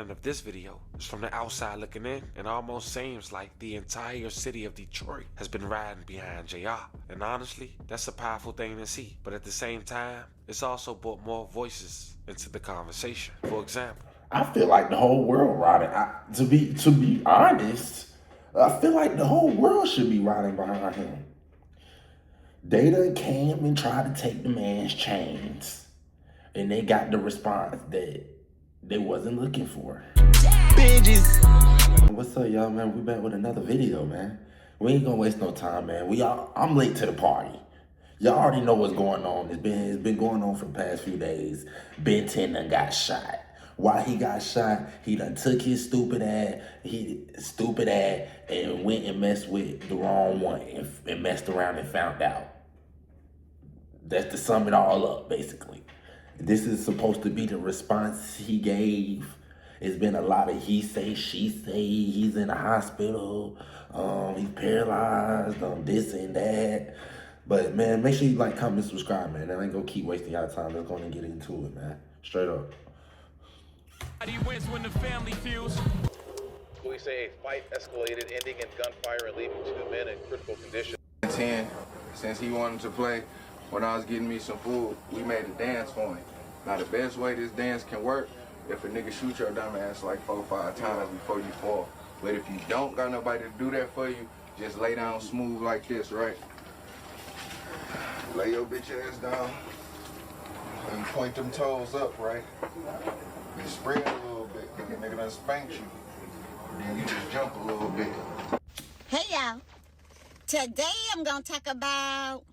Of this video is from the outside looking in, and almost seems like the entire city of Detroit has been riding behind JR. And honestly, that's a powerful thing to see. But at the same time, it's also brought more voices into the conversation. For example, I feel like the whole world riding. To be honest, I feel like the whole world should be riding behind him. They done came and tried to take the man's chains, and they got the response that they wasn't looking for. Bitches. What's up, y'all, man? We back with another video, man. We ain't gonna waste no time, man. I'm late to the party. Y'all already know what's going on. It's been going on for the past few days. Ben 10 done got shot. Why he got shot? He done took his stupid ass and went and messed with the wrong one and messed around and found out. That's to sum it all up, basically. This is supposed to be the response he gave. It's been a lot of he say, she say, he's in the hospital, he's paralyzed, this and that. But man, make sure you like, comment, subscribe, man. I ain't gonna keep wasting y'all time. Let's go and get into it, man. Straight up. He wins when the family feels. Police say a fight escalated, ending in gunfire and leaving 2 men in critical condition. 10, since he wanted to play, when I was getting me some food, we made a dance for him. Now the best way this dance can work, if a nigga shoot your dumb ass like 4 or 5 times before you fall. But if you don't got nobody to do that for you, just lay down smooth like this, right? Lay your bitch ass down and point them toes up, right? And spread a little bit, cause the nigga done spanked you. Then you just jump a little bit. Hey y'all, today I'm gonna talk about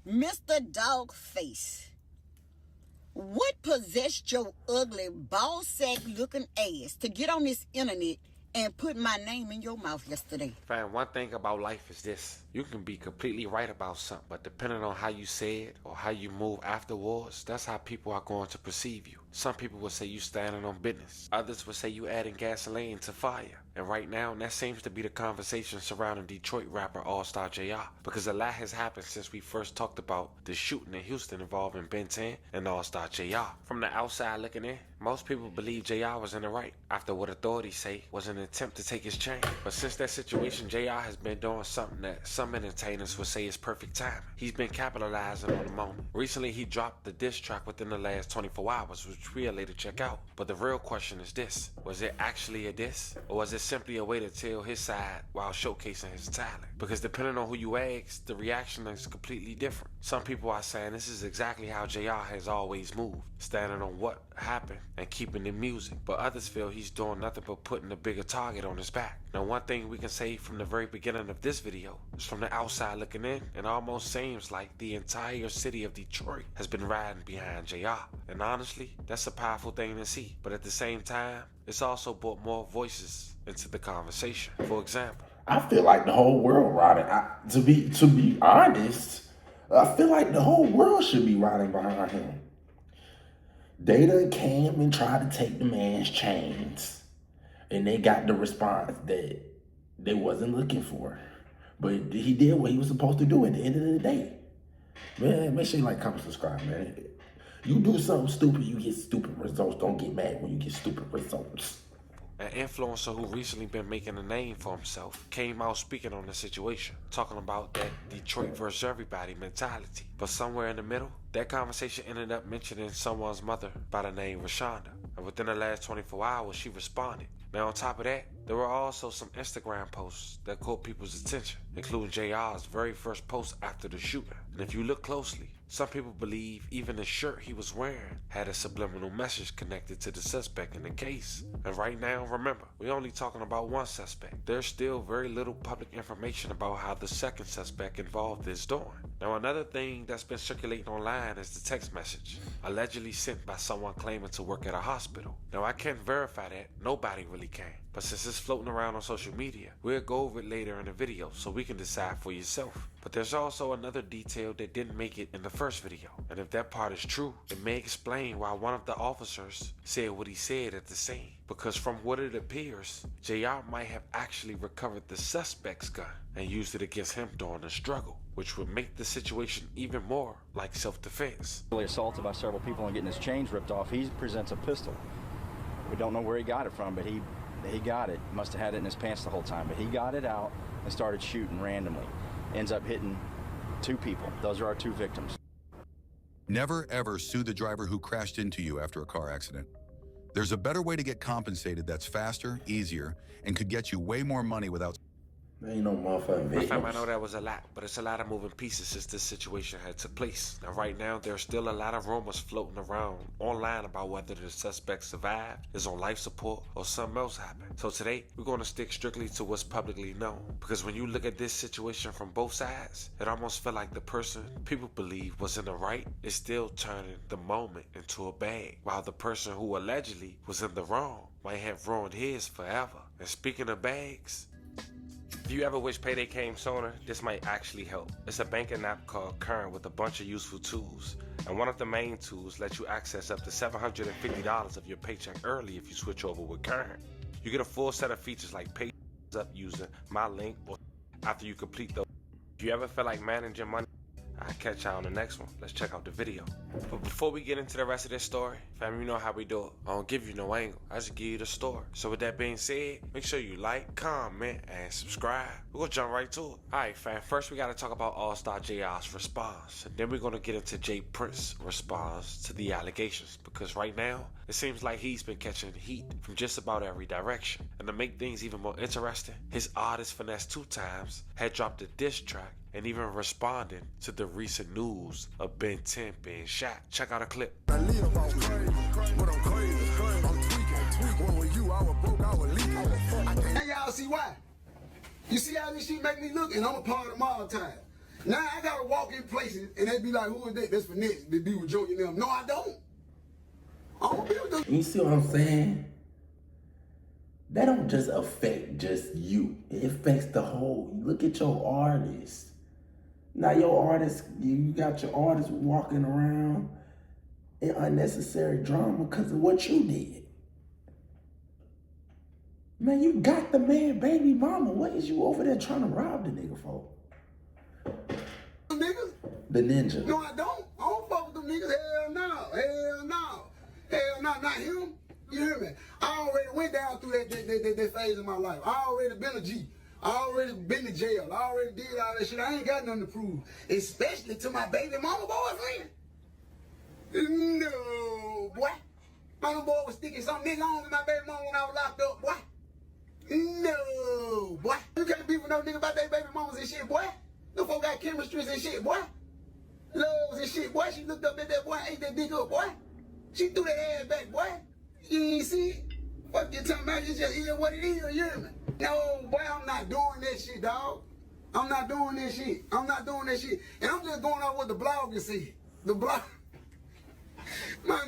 Mr. Dogface. What possessed your ugly ball sack looking ass to get on this internet and put my name in your mouth yesterday? fam, one thing about life is this. You can be completely right about something, but depending on how you say it or how you move afterwards, that's how people are going to perceive you. Some people will say you standing on business. Others will say you adding gasoline to fire. And right now, that seems to be the conversation surrounding Detroit rapper Allstar JR. Because a lot has happened since we first talked about the shooting in Houston involving Ben 10 and Allstar JR. From the outside looking in, most people believe JR was in the right after what authorities say was an attempt to take his chain. But since that situation, JR has been doing something that some entertainers would say is perfect timing. He's been capitalizing on the moment. Recently, he dropped the diss track within the last 24 hours, which we'll later check out. But the real question is this: was it actually a diss, or was it simply a way to tell his side while showcasing his talent? Because depending on who you ask, the reaction is completely different. Some people are saying this is exactly how JR has always moved, standing on what happened and keeping the music. But others feel he's doing nothing but putting a bigger target on his back. Now, one thing we can say from the very beginning of this video is from the outside looking in, it almost seems like the entire city of Detroit has been riding behind JR. And honestly, that's a powerful thing to see. But at the same time, it's also brought more voices into the conversation. For example, I feel like the whole world riding. To be honest, I feel like the whole world should be riding behind him. They done came and tried to take the man's chains, and they got the response that they wasn't looking for. But he did what he was supposed to do at the end of the day. Man, make sure you like, comment, subscribe, man. You do something stupid, you get stupid results. Don't get mad when you get stupid results. an influencer who recently been making a name for himself came out speaking on the situation, talking about that Detroit versus everybody mentality. But somewhere in the middle, that conversation ended up mentioning someone's mother by the name Rashonda. And within the last 24 hours, she responded. Now, on top of that, there were also some Instagram posts that caught people's attention, including JR's very first post after the shooting. And if you look closely, some people believe even the shirt he was wearing had a subliminal message connected to the suspect in the case. And right now, remember, we're only talking about one suspect. There's still very little public information about how the second suspect involved is doing. Now, another thing that's been circulating online is the text message, allegedly sent by someone claiming to work at a hospital. Now, I can't verify that, nobody really can. But since it's floating around on social media, we'll go over it later in the video so we can decide for yourself. But there's also another detail that didn't make it in the first video. And if that part is true, it may explain why one of the officers said what he said at the scene. Because from what it appears, JR might have actually recovered the suspect's gun and used it against him during the struggle, which would make the situation even more like self-defense. Assaulted by several people and getting his chains ripped off, he presents a pistol. We don't know where he got it from, but he got it. Must have had it in his pants the whole time, but he got it out and started shooting randomly. Ends up hitting 2 people. Those are our 2 victims. Never ever sue the driver who crashed into you after a car accident. There's a better way to get compensated that's faster, easier, and could get you way more money without... There ain't no motherfucking victims. I know that was a lot, but it's a lot of moving pieces since this situation had took place. Now, right now, there's still a lot of rumors floating around online about whether the suspect survived, is on life support, or something else happened. So today, we're going to stick strictly to what's publicly known. Because when you look at this situation from both sides, it almost felt like the person people believe was in the right is still turning the moment into a bag, while the person who allegedly was in the wrong might have ruined his forever. And speaking of bags, if you ever wish payday came sooner, this might actually help. It's a banking app called Current with a bunch of useful tools. And one of the main tools lets you access up to $750 of your paycheck early if you switch over with Current. You get a full set of features like pay up using my link or after you complete those. If you ever feel like managing money, I'll catch y'all on the next one. Let's check out the video. But before we get into the rest of this story, fam, you know how we do it. I don't give you no angle. I just give you the story. So with that being said, make sure you like, comment, and subscribe. We're gonna jump right to it. Alright, fam, first we gotta talk about Allstar JR's response. And then we're gonna get into Jay Prince's response to the allegations. Because right now, it seems like he's been catching heat from just about every direction. And to make things even more interesting, his artist Finesse 2 Times had dropped a diss track and even responded to the recent news of Ben 10 being shot. Check out a clip. Now y'all see why? You see how this shit make me look, and I'm a part of them all the time. Now I gotta walk in places and they be like, who is that? That's Finesse, the dude with Joey and them. No, I don't. I don't be with them. You see what I'm saying? That don't just affect just you. It affects the whole. Look at your artist. Now your artist, you got your artist walking around in unnecessary drama because of what you did. Man, you got the man baby mama. What is you over there trying to rob the nigga for? Niggas? The ninja. No, I don't. I don't fuck with them niggas. Hell no. Hell no. Hell no. Not him. You hear me? I already went down through that phase of my life. I already been a G. I already been to jail. I already did all that shit. I ain't got nothing to prove. Especially to my baby mama boyfriend. No, boy. My little boy was sticking some nigga on to my baby mama when I was locked up, boy. No, boy. You can't be with no nigga about that baby mamas and shit, boy. No folk got chemistries and shit, boy. Loves and shit, boy. She looked up at that boy, ate that dick up, boy. She threw that ass back, boy. You ain't see it? Fuck you talking about, it's just what it is, you hear me? No, boy, I'm not doing that shit, dog. I'm not doing that shit. I'm not doing that shit. And I'm just going off what the blogger said. The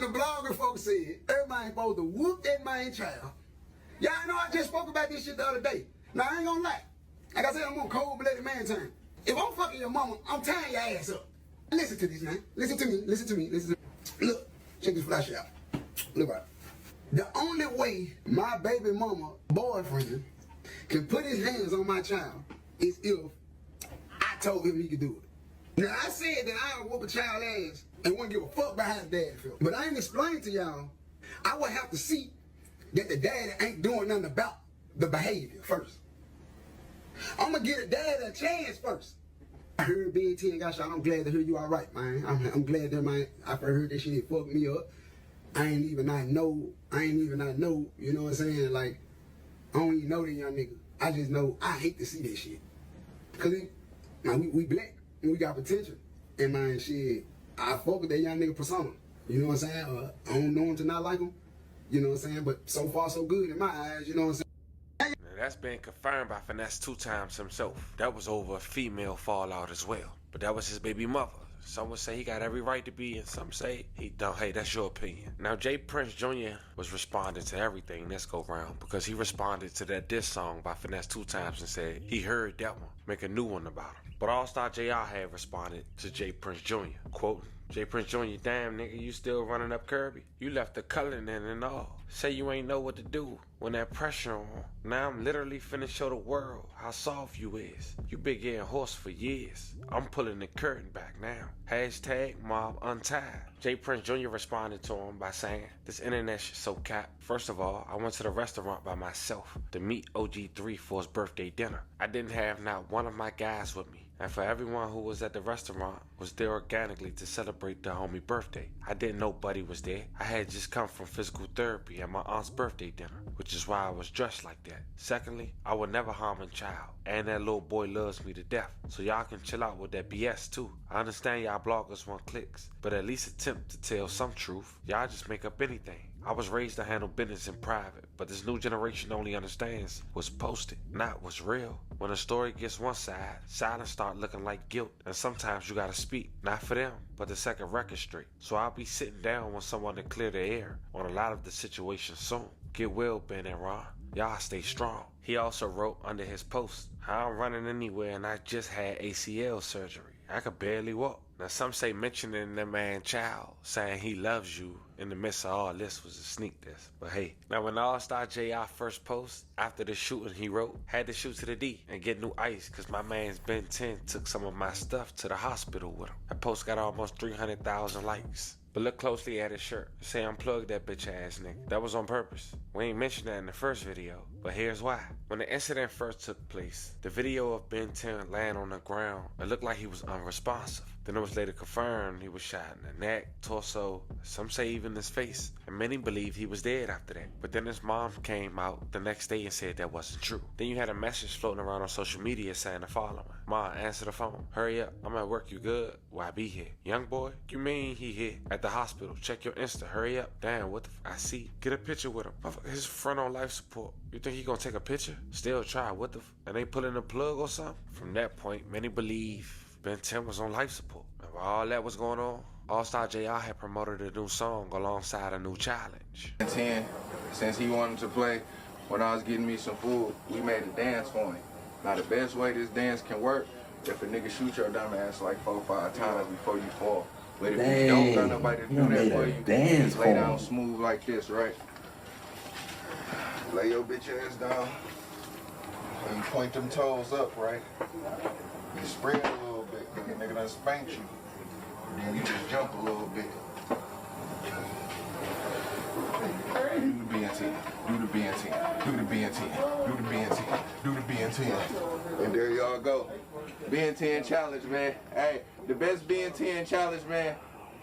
blogger folks said, everybody supposed to whoop that man child. Y'all know I just spoke about this shit the other day. Now, I ain't gonna lie. Like I said, I'm on cold-blooded man time. If I'm fucking your mama, I'm tying your ass up. Listen to this, man. Listen to me. Listen to me. Listen to me. Look, check this flash out. Look at it. The only way my baby mama boyfriend can put his hands on my child is if I told him he could do it. Now, I said that I would whoop a child ass and wouldn't give a fuck about how his dad felt. But I ain't explained to y'all, I would have to see that the daddy ain't doing nothing about the behavior first. I'm gonna give the dad a chance first. I heard Ben 10 got shot. I'm glad to hear you all right, man. I'm glad that, man, I heard that shit fucked me up. I ain't even not know, you know what I'm saying? Like, I don't even know that young nigga. I just know I hate to see that shit. Cause we black and we got potential. And man, shit, I fuck with that young nigga persona. You know what I'm saying? I don't know him to not like him. You know what I'm saying? But so far so good in my eyes, you know what I'm saying? Now, that's been confirmed by Finesse 2 Times himself. That was over a female fallout as well. But that was his baby mother. Some would say he got every right to be, and some say he don't. Hey, that's your opinion. Now, Jay Prince Jr. was responding to everything this go round because he responded to that diss song by Finesse 2 Times and said he heard that one, make a new one about him. But Allstar JR had responded to Jay Prince Jr., quoting, J Prince Jr., damn nigga, you still running up Kirby? You left the coloring in and all. Say you ain't know what to do when that pressure on. Now I'm literally finna show the world how soft you is. You been getting hoarse for years. I'm pulling the curtain back now. Hashtag mob untied. J Prince Jr. responded to him by saying, this internet shit so cap. First of all, I went to the restaurant by myself to meet OG3 for his birthday dinner. I didn't have not one of my guys with me. And for everyone who was at the restaurant was there organically to celebrate the homie birthday. I didn't know Buddy was there. I had just come from physical therapy at my aunt's birthday dinner, which is why I was dressed like that. Secondly, I would never harm a child, and that little boy loves me to death. So y'all can chill out with that BS too. I understand y'all bloggers want clicks, but at least attempt to tell some truth. Y'all just make up anything. I was raised to handle business in private, but this new generation only understands what's posted, not what's real. When a story gets one side, silence start looking like guilt, and sometimes you gotta speak, not for them, but to set a record straight. So I'll be sitting down with someone to clear the air on a lot of the situations soon. Get well, Ben and Ron. Y'all stay strong. He also wrote under his post, I'm running anywhere and I just had ACL surgery. I could barely walk. Now some say mentioning the man child, saying he loves you in the midst of all this was a sneak diss. But hey, now when Allstar JR first post after the shooting, he wrote, had to shoot to the D and get new ice cause my man's Ben 10 took some of my stuff to the hospital with him. That post got almost 300,000 likes. But look closely at his shirt. Say unplug that bitch ass nigga. That was on purpose. We ain't mentioned that in the first video, but here's why. When the incident first took place, the video of Ben 10 laying on the ground, it looked like he was unresponsive. Then it was later confirmed he was shot in the neck, torso, some say even his face, and many believed he was dead after that. But then his mom came out the next day and said that wasn't true. Then you had a message floating around on social media saying the following. Ma, answer the phone. Hurry up, I'm at work, you good? Why be here? Young boy, you mean he here? At the hospital, check your Insta, hurry up. Damn, what the I see. Get a picture with him. His friend on life support. You think he gonna take a picture? Still try, what the and they pulling the plug or something? From that point, many believe Ben 10 was on life support. And while all that was going on, Allstar JR had promoted a new song alongside a new challenge. Ben 10, since he wanted to play, when I was getting me some food, we made a dance for him. Now the best way this dance can work, if a nigga shoot your dumb ass like 4 or 5 times before you fall. But if you don't got nobody to do that for you, just lay down smooth like this, right? Lay your bitch ass down, and you point them toes up, right? You spread a little bit, nigga done spanked you. Then you just jump a little bit. Do the BNT, do the BNT, do the BNT, do the BNT, do the BNT. And there y'all go. BN10 challenge, man. Hey, the best BN10 challenge, man.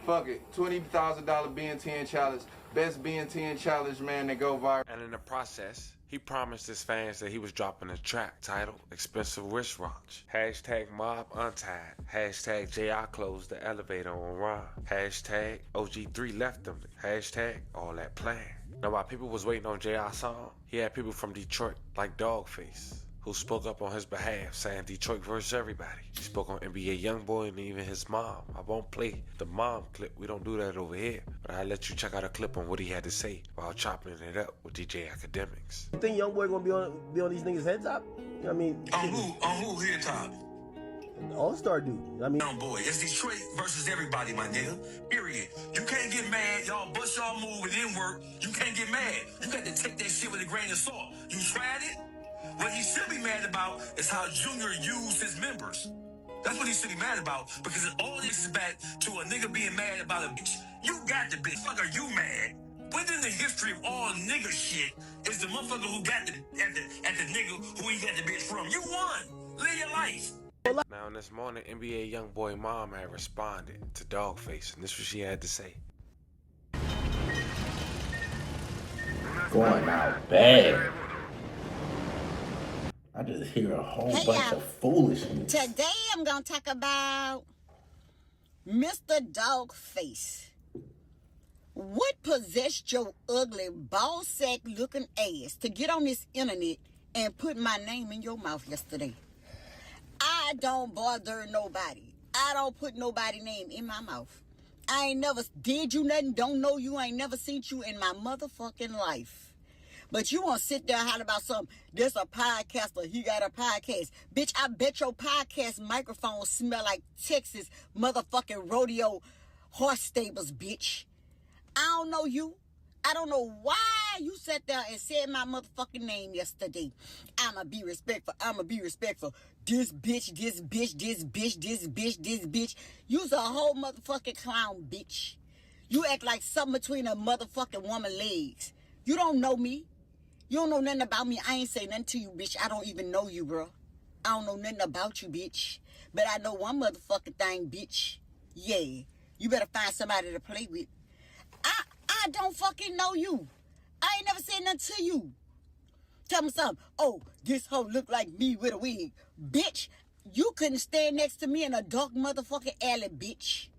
Fuck it. $20,000 BN10 challenge. Best BN10 challenge, man, that go viral. And in the process, he promised his fans that he was dropping a track titled Expensive Wristwatch. Hashtag mob untied. Hashtag JR closed the elevator on Ron. Hashtag OG3 left them. Hashtag all that plan. Now while people was waiting on JR's song, he had people from Detroit like Dogface who spoke up on his behalf, saying Detroit versus everybody. He spoke on NBA Youngboy and even his mom. I won't play the mom clip, we don't do that over here, but I'll let you check out a clip on what he had to say while chopping it up with DJ Academics. You think Youngboy gonna be on these niggas' head top? I mean, on who head top? All-Star dude. I mean, boy, it's Detroit versus everybody, my nigga. Period. You can't get mad. Y'all bust y'all move. It didn't work. You can't get mad. You got to take that shit with a grain of salt. You tried it. What he should be mad about is how Junior used his members. That's what he should be mad about, because all this is back to a nigga being mad about a bitch. You got the bitch. Fuck, are you mad? When in the history of all nigga shit is the motherfucker who got the nigga who he got the bitch from? You won. Live your life. Now this morning, NBA Youngboy mom had responded to Dogface, and this is what she had to say. Going out bad. I just hear a whole bunch of foolishness. Today I'm going to talk about Mr. Dogface. What possessed your ugly, ball sack looking ass to get on this internet and put my name in your mouth yesterday? I don't bother nobody. I don't put nobody's name in my mouth. I ain't never did you nothing, don't know you, I ain't never seen you in my motherfucking life. But you want to sit there and holler about something. There's a podcaster. He got a podcast. Bitch, I bet your podcast microphone smell like Texas motherfucking rodeo horse stables, bitch. I don't know you. I don't know why you sat there and said my motherfucking name yesterday. I'ma be respectful. I'ma be respectful. This bitch, this bitch, this bitch, this bitch, this bitch. You's a whole motherfucking clown, bitch. You act like something between a motherfucking woman's legs. You don't know me. You don't know nothing about me. I ain't say nothing to you, bitch. I don't even know you, bro. I don't know nothing about you, bitch. But I know one motherfucking thing, bitch. Yeah. You better find somebody to play with. I don't fucking know you. I ain't never said nothing to you. Tell me something. Oh, this hoe look like me with a wig. Bitch, you couldn't stand next to me in a dark motherfucking alley, bitch.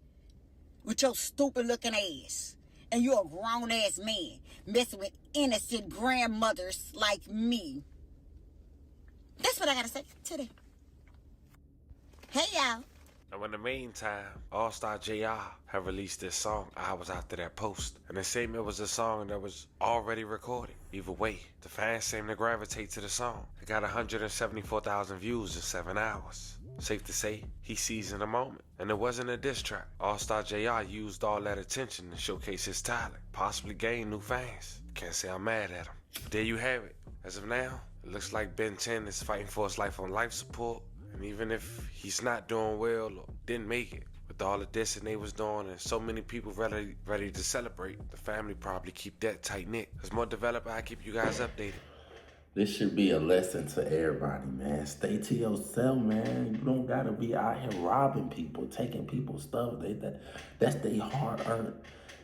With your stupid looking ass. And you're a grown ass man messing with innocent grandmothers like me. That's what I gotta say today. Hey, y'all. Now, in the meantime, Allstar JR have released this song hours after that post, and it seemed it was a song that was already recorded. Either way, the fans seem to gravitate to the song. It got 174,000 views in 7 hours. Safe to say, he seized in the moment. And it wasn't a diss track. Allstar JR used all that attention to showcase his talent, possibly gain new fans. Can't say I'm mad at him. But there you have it. As of now, it looks like Ben 10 is fighting for his life on life support. And even if he's not doing well or didn't make it, with all the dissing they was doing and so many people ready to celebrate, the family probably keep that tight-knit. As more develop, I keep you guys updated. This should be a lesson to everybody, man. Stay to yourself, man. You don't gotta be out here robbing people, taking people's stuff. That's their hard earned.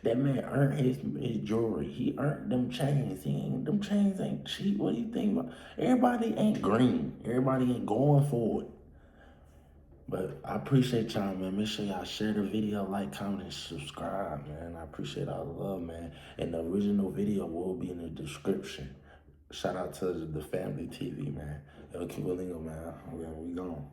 That man earned his jewelry. He earned them chains. Them chains ain't cheap. What do you think about? Everybody ain't green. Everybody ain't going for it. But I appreciate y'all, man. Make sure y'all share the video, like, comment, and subscribe, man. I appreciate all the love, man. And the original video will be in the description. Shout out to the family TV, man. Lqwitlingo, man. We gone.